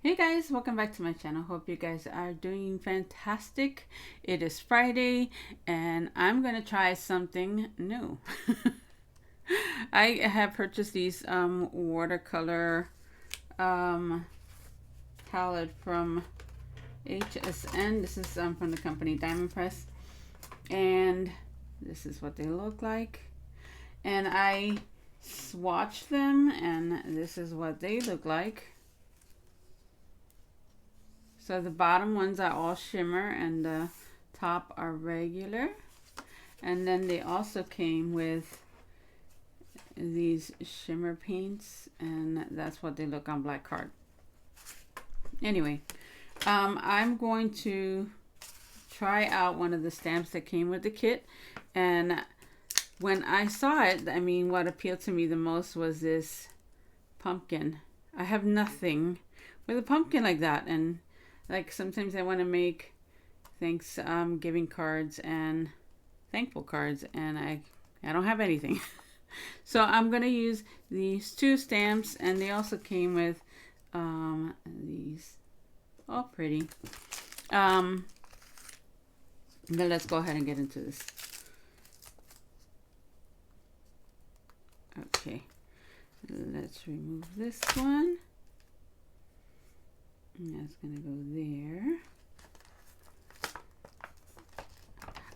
Hey guys, welcome back to my channel. Hope you guys are doing fantastic. It is Friday and I'm gonna try something new. I have purchased these watercolor palette from HSN. This is from the company Diamond Press, and this is what they look like. And I swatched them and this is what they look like. So the bottom ones are all shimmer and the top are regular. And then they also came with these shimmer paints, and that's what they look on black card. Anyway, I'm going to try out one of the stamps that came with the kit. And when I saw it, I mean, what appealed to me the most was this pumpkin. I have nothing with a pumpkin like that, and like sometimes I want to make Thanksgiving cards and thankful cards, and I don't have anything. So I'm gonna use these two stamps, and they also came with these, all pretty. Then let's go ahead and get into this. Okay, let's remove this one. And that's gonna go there.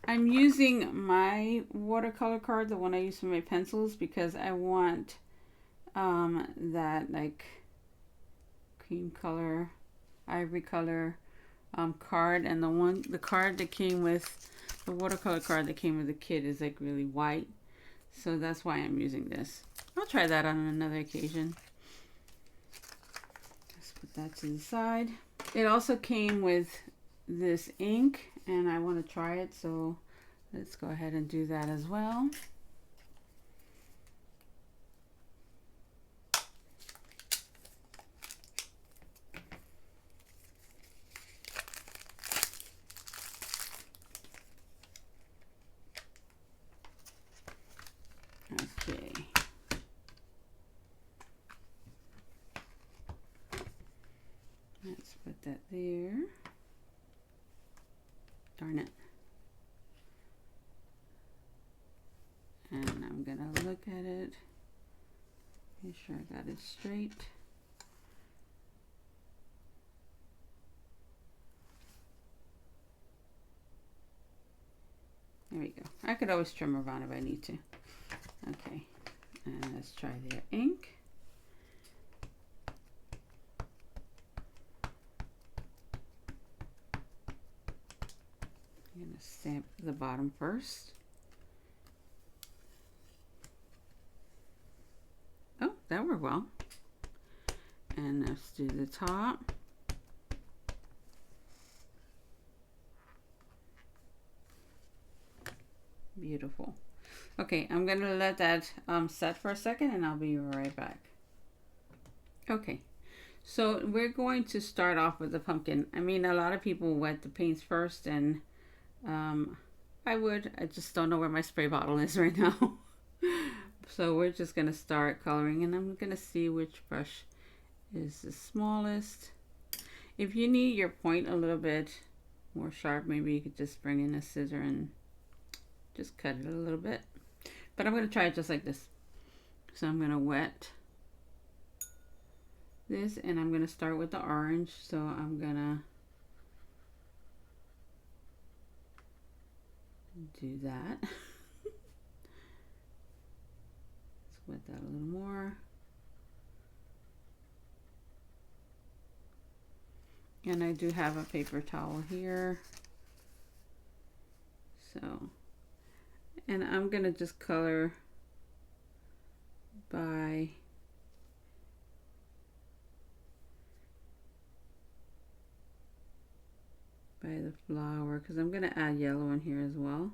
I'm using my watercolor card, the one I use for my pencils, because I want that like cream color, ivory color card, and the card that came with the watercolor card that came with the kit is like really white, so that's why I'm using this. I'll try that on another occasion. Put that to the side. It also came with this ink, and I want to try it, so let's go ahead and do that as well. Okay. Let's put that there. Darn it. And I'm gonna look at it, make sure I got it straight. There we go. I could always trim around if I need to. Okay, and let's try their ink. I'm gonna stamp the bottom first. Oh, that worked well. And let's do the top. Beautiful. Okay, I'm gonna let that set for a second, and I'll be right back. Okay, so we're going to start off with the pumpkin. I mean, a lot of people wet the paints first, and I just don't know where my spray bottle is right now. So we're just gonna start coloring, and I'm gonna see which brush is the smallest. If you need your point a little bit more sharp, maybe you could just bring in a scissor and just cut it a little bit. But I'm gonna try it just like this. So I'm gonna wet this, and I'm gonna start with the orange. So I'm gonna do that. Let's wet that a little more. And I do have a paper towel here. So, and I'm gonna just color by the flower, because I'm gonna add yellow in here as well.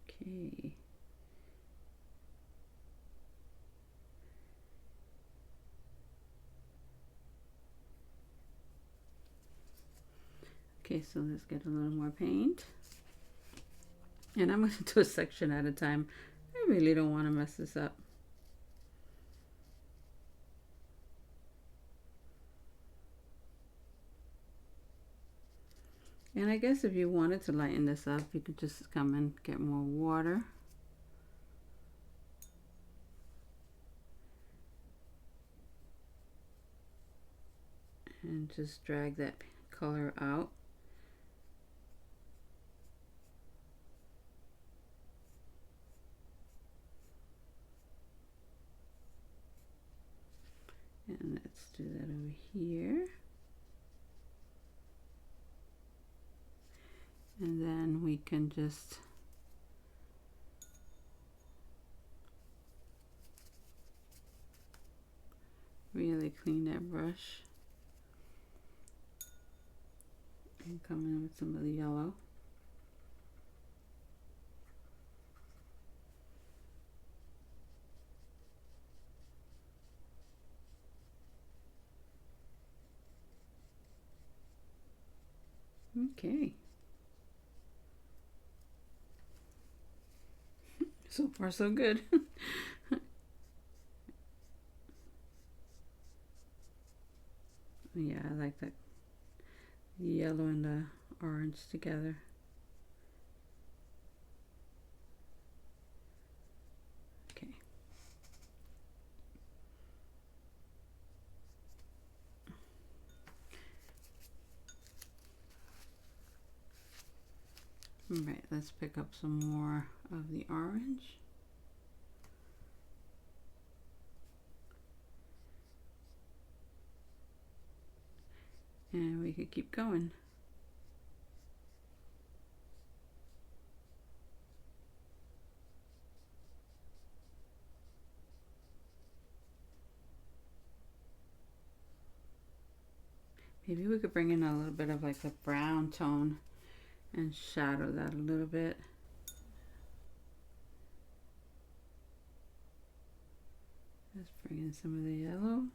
Okay. Okay, so let's get a little more paint. And I'm going to do a section at a time. I really don't want to mess this up. And I guess if you wanted to lighten this up, you could just come and get more water. And just drag that color out. And let's do that over here. And then we can just really clean that brush and come in with some of the yellow. Okay. So far so good. Yeah, I like that yellow and the orange together. Okay. All right, let's pick up some more of the orange. And we could keep going. Maybe we could bring in a little bit of like a brown tone and shadow that a little bit. Let's bring in some of the yellow.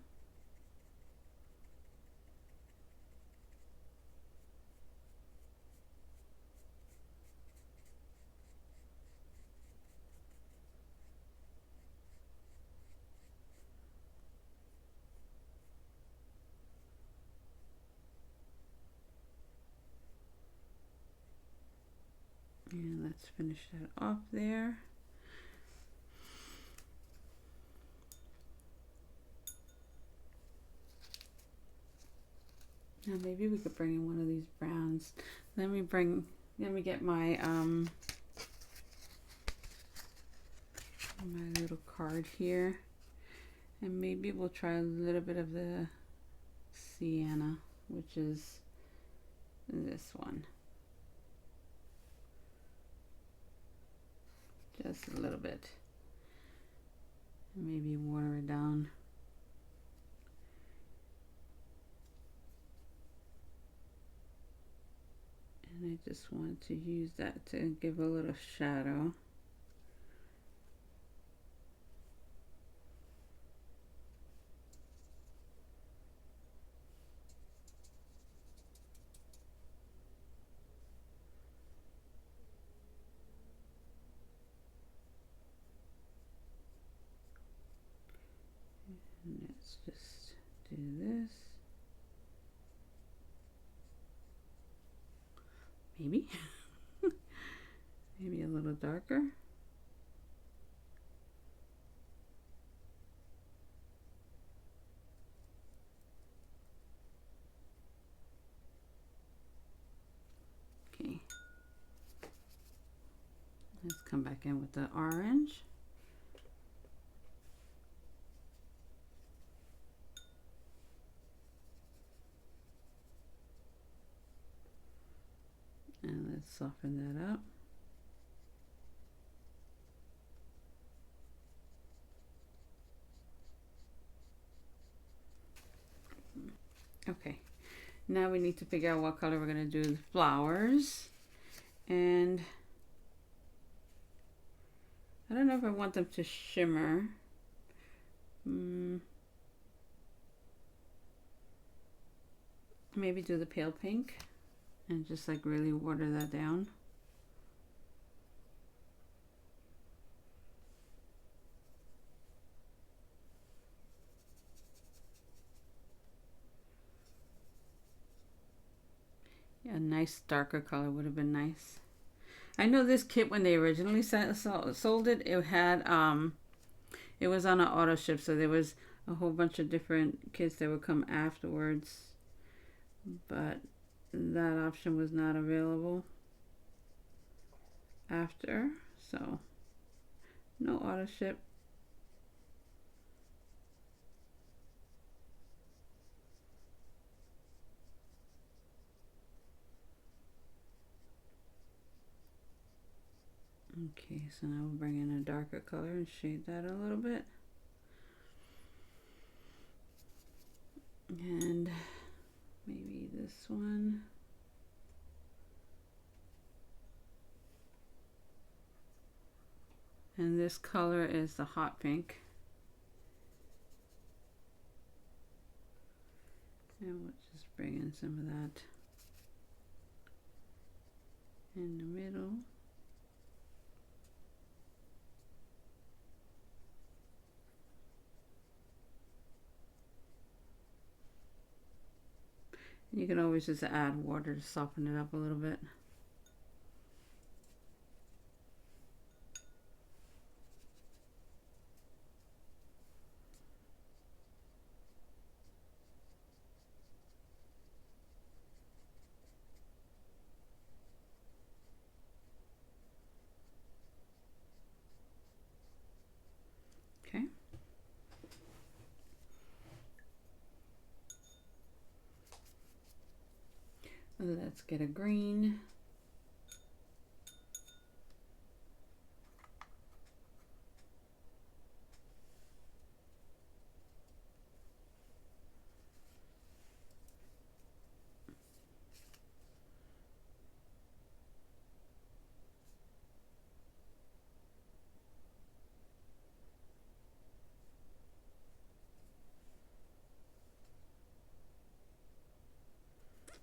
And let's finish that off there. Now maybe we could bring in one of these browns. Let me get my my little card here. And maybe we'll try a little bit of the sienna, which is this one. Just a little bit. Maybe water it down. And I just want to use that to give a little shadow. And let's just do this. Maybe. Maybe a little darker. Okay. Let's come back in with the orange. And let's soften that up. Okay, now we need to figure out what color we're going to do the flowers. And I don't know if I want them to shimmer. Maybe do the pale pink. and just like really water that down. Yeah, a nice darker color would have been nice. I know this kit when they originally sold it, it had it was on an auto ship, so there was a whole bunch of different kits that would come afterwards, but that option was not available after, so no auto ship. Okay, so now we'll bring in a darker color and shade that a little bit. And maybe this one. And this color is the hot pink. And we'll just bring in some of that in the middle. You can always just add water to soften it up a little bit. Okay. Let's get a green.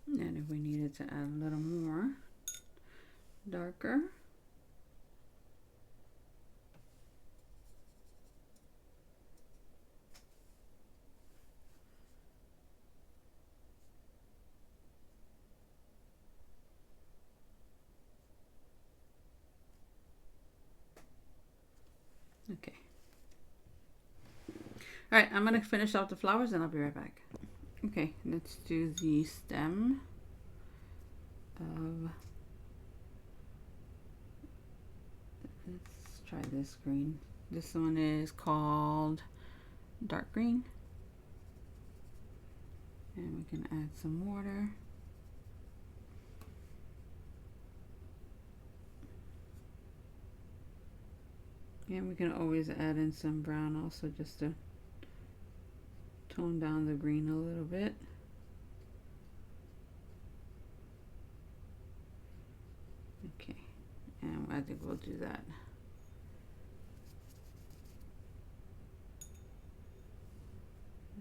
And if we needed to add a little more darker. Okay. All right, I'm gonna finish off the flowers and I'll be right back. Okay, let's do the stem of, let's try this green. This one is called dark green. And we can add some water. And we can always add in some brown also just to tone down the green a little bit. Okay, and I think we'll do that.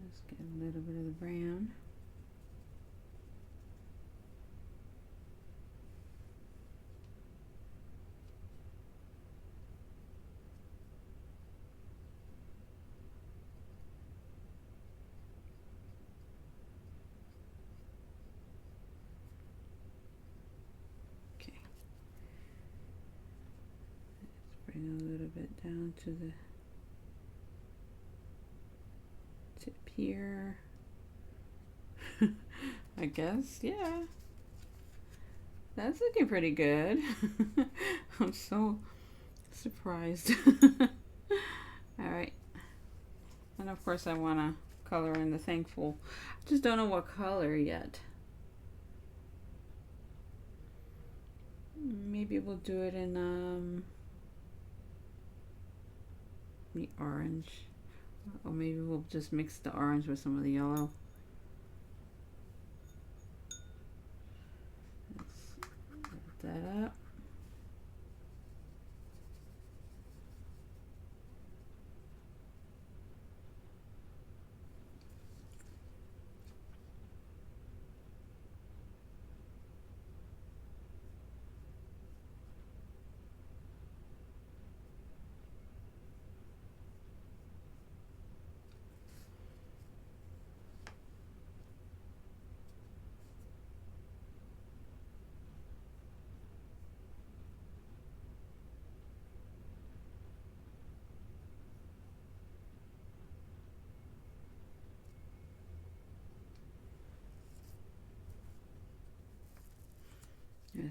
Let's get a little bit of the brown. Bring a little bit down to the tip here. I guess, yeah. That's looking pretty good. I'm so surprised. All right. And of course I want to color in the thankful. I just don't know what color yet. Maybe we'll do it in the orange, or maybe we'll just mix the orange with some of the yellow. Let's set that up.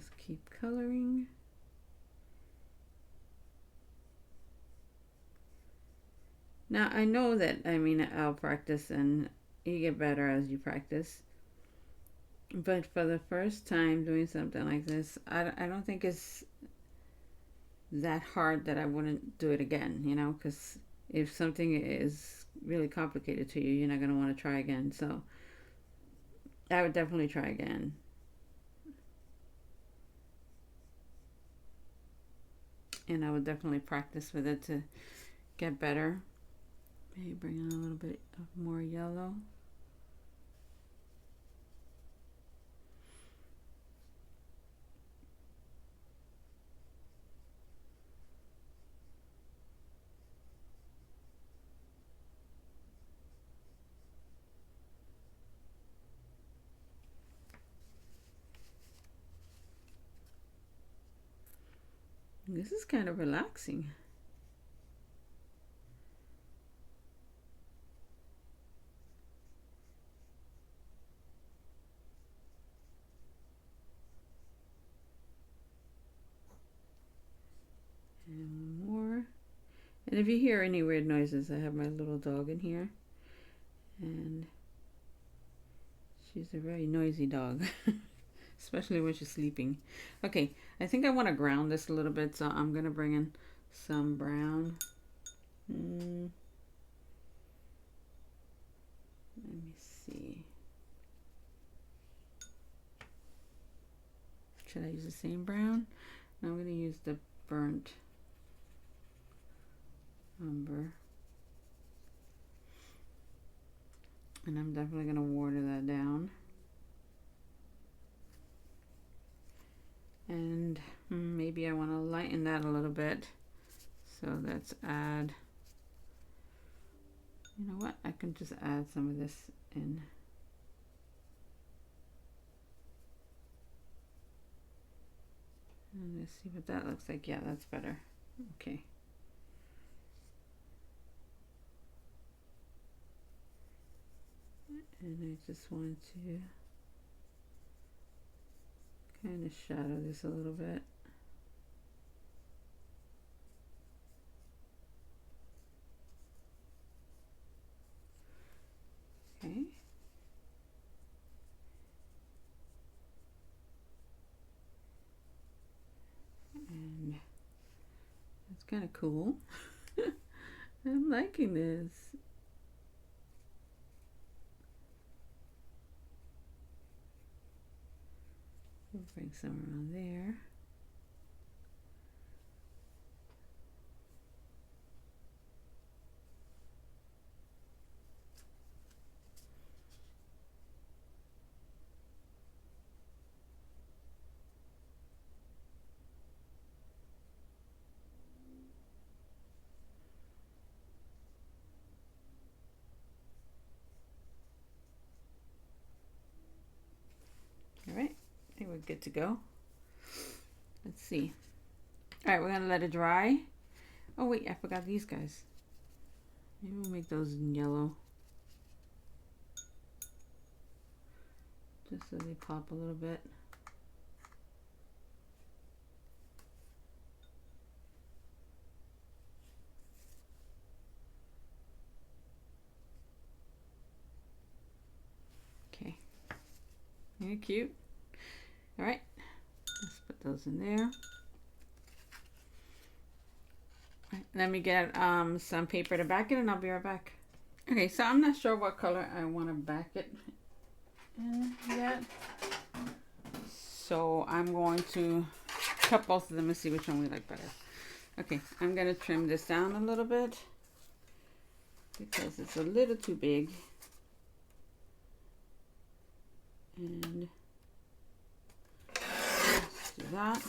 Just keep coloring. Now I know that, I mean, I'll practice and you get better as you practice. But for the first time doing something like this, I don't think it's that hard that I wouldn't do it again, you know, because if something is really complicated to you, you're not going to want to try again. So I would definitely try again. And I would definitely practice with it to get better. Maybe bring in a little bit of more yellow. This is kind of relaxing. And more. And if you hear any weird noises, I have my little dog in here. And she's a very noisy dog. Especially when she's sleeping. Okay, I think I want to ground this a little bit, so I'm going to bring in some brown. Let me see. Should I use the same brown? No, I'm going to use the burnt umber. And I'm definitely going to water that down. And maybe I want to lighten that a little bit. So let's add, you know what, I can just add some of this in. And let's see what that looks like. Yeah, that's better. Okay. And I just want to kind of shadow this a little bit. Okay. And that's kind of cool. I'm liking this. We'll bring some around there. All right, I think we're good to go. Let's see. All right, we're gonna let it dry. Oh wait, I forgot these guys. Maybe we'll make those in yellow. Just so they pop a little bit. Okay. They're cute. All right, let's put those in there. All right, let me get some paper to back it and I'll be right back. Okay, so I'm not sure what color I want to back it in yet. So I'm going to cut both of them and see which one we like better. Okay, I'm going to trim this down a little bit because it's a little too big. And let's do that.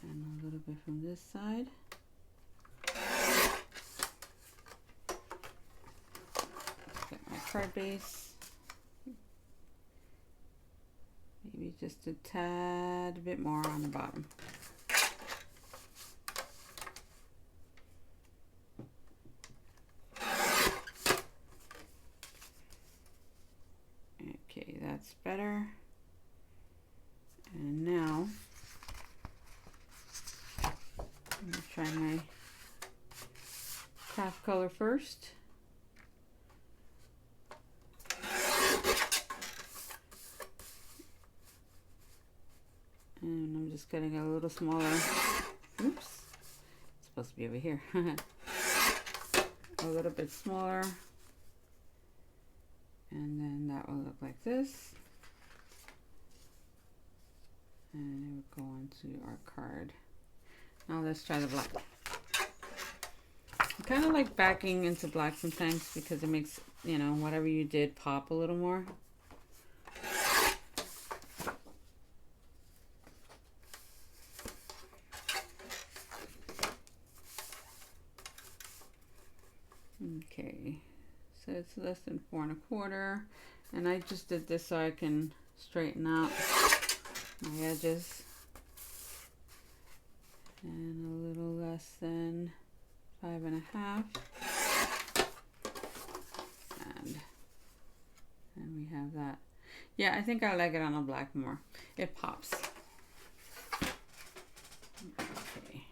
And a little bit from this side. Get my card base. Maybe just a tad bit more on the bottom. Okay, that's better. half color first. And I'm just getting a little smaller. Oops. It's supposed to be over here. A little bit smaller. And then that will look like this. And it would go onto our card. Now let's try the black. I kind of like backing into black sometimes because it makes, you know, whatever you did pop a little more. Okay, so it's less than 4 1/4, and I just did this so I can straighten out my edges, and a little less than 5 1/2, and we have that. Yeah, I think I like it on a black more. It pops. Okay.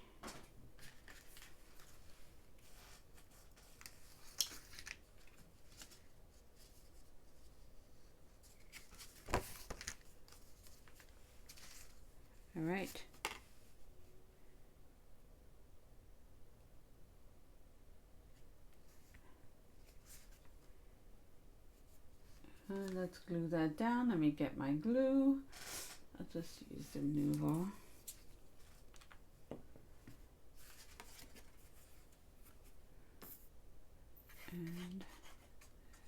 All right. Let's glue that down. Let me get my glue. I'll just use the Nouveau. And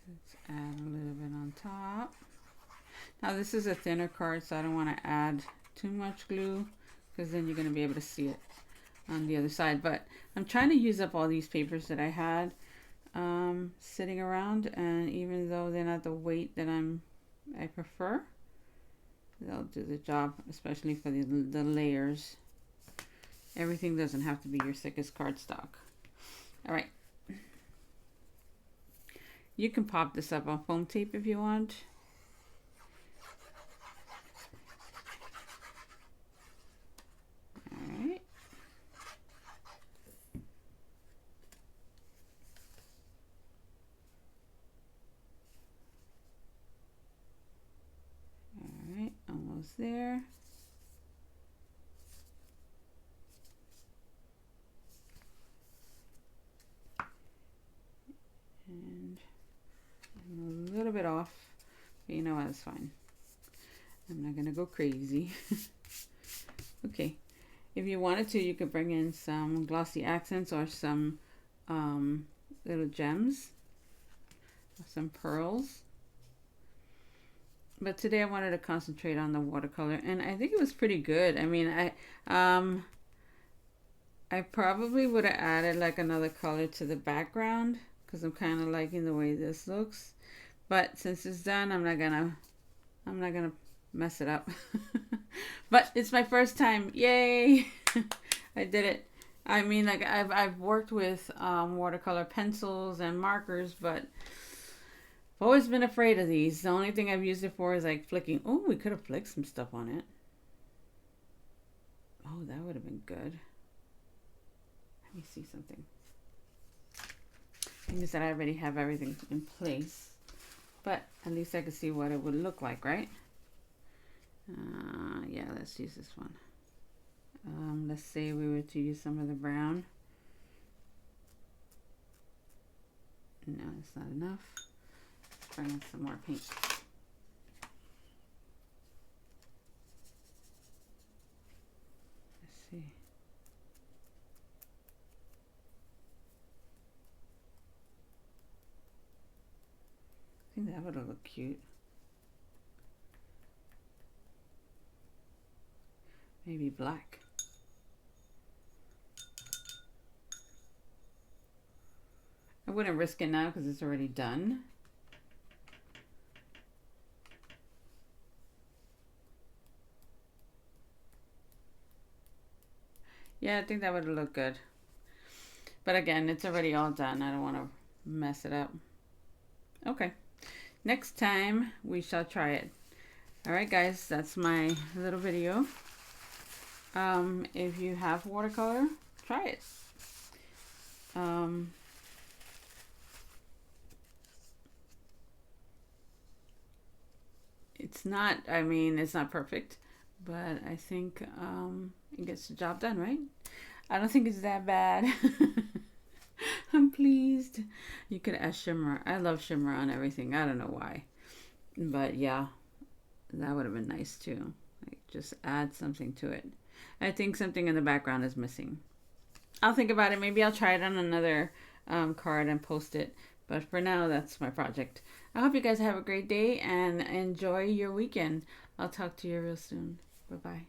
let's add a little bit on top. Now this is a thinner card, so I don't want to add too much glue because then you're going to be able to see it on the other side. But I'm trying to use up all these papers that I had sitting around, and even though they're not the weight that I prefer, they'll do the job, especially for the layers. Everything doesn't have to be your thickest cardstock. All right. You can pop this up on foam tape if you want. All right. All right, almost there. And I'm a little bit off, but you know what, it's fine. I'm not gonna go crazy. Okay, if you wanted to, you could bring in some glossy accents or some little gems, some pearls. But today I wanted to concentrate on the watercolor, and I think it was pretty good. I mean, I probably would have added like another color to the background because I'm kind of liking the way this looks. But since it's done, I'm not gonna mess it up. But it's my first time. Yay! I did it. I mean, like I've worked with watercolor pencils and markers, but I've always been afraid of these. The only thing I've used it for is like flicking. Oh, we could have flicked some stuff on it. Oh, that would have been good. Let me see something. Thing is that I already have everything in place, but at least I could see what it would look like, right? Yeah, let's use this one. Let's say we were to use some of the brown. No, it's not enough. Let's bring in some more pink. Let's see. I think that would look cute. Maybe black. I wouldn't risk it now because it's already done. Yeah, I think that would look good. But again, it's already all done. I don't want to mess it up. Okay. Next time we shall try it. All right, guys, that's my little video. If you have watercolor, try it. It's not, I mean, it's not perfect, but I think it gets the job done, right? I don't think it's that bad. I'm pleased. You could add shimmer. I love shimmer on everything. I don't know why. But yeah, that would have been nice too. Like just add something to it. I think something in the background is missing. I'll think about it. Maybe I'll try it on another card and post it. But for now, that's my project. I hope you guys have a great day and enjoy your weekend. I'll talk to you real soon. Bye-bye.